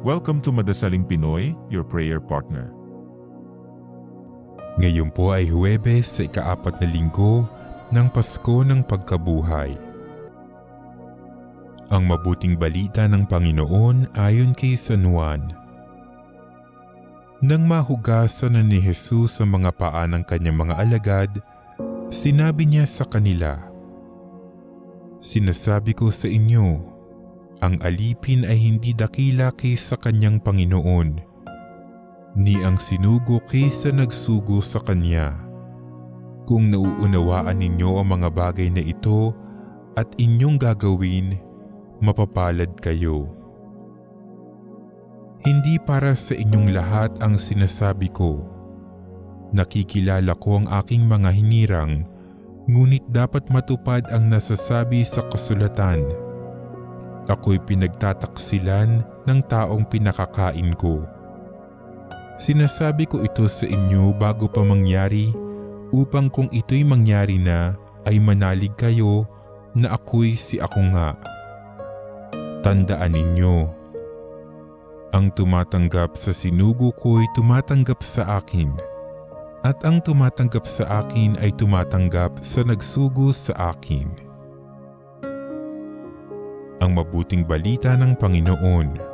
Welcome to Madasaling Pinoy, your prayer partner. Ngayon po ay Huwebes sa ika-4 na linggo ng Pasko ng Pagkabuhay. Ang mabuting balita ng Panginoon ayon kay San Juan. Nang mahugasan na ni Jesus ang mga paa ng kanyang mga alagad, sinabi niya sa kanila, "Sinasabi ko sa inyo, ang alipin ay hindi dakila kaysa kanyang Panginoon, ni ang sinugo kaysa nagsugo sa kanya. Kung nauunawaan ninyo ang mga bagay na ito at inyong gagawin, mapapalad kayo. Hindi para sa inyong lahat ang sinasabi ko. Nakikilala ko ang aking mga hinirang, ngunit dapat matupad ang nasasabi sa kasulatan. Ako'y pinagtataksilan ng taong pinakakain ko. Sinasabi ko ito sa inyo bago pa mangyari, upang kung ito'y mangyari na, ay manalig kayo na ako'y si ako nga. Tandaan ninyo, ang tumatanggap sa sinugo ko'y tumatanggap sa akin, at ang tumatanggap sa akin ay tumatanggap sa nagsugo sa akin." Ang mabuting balita ng Panginoon.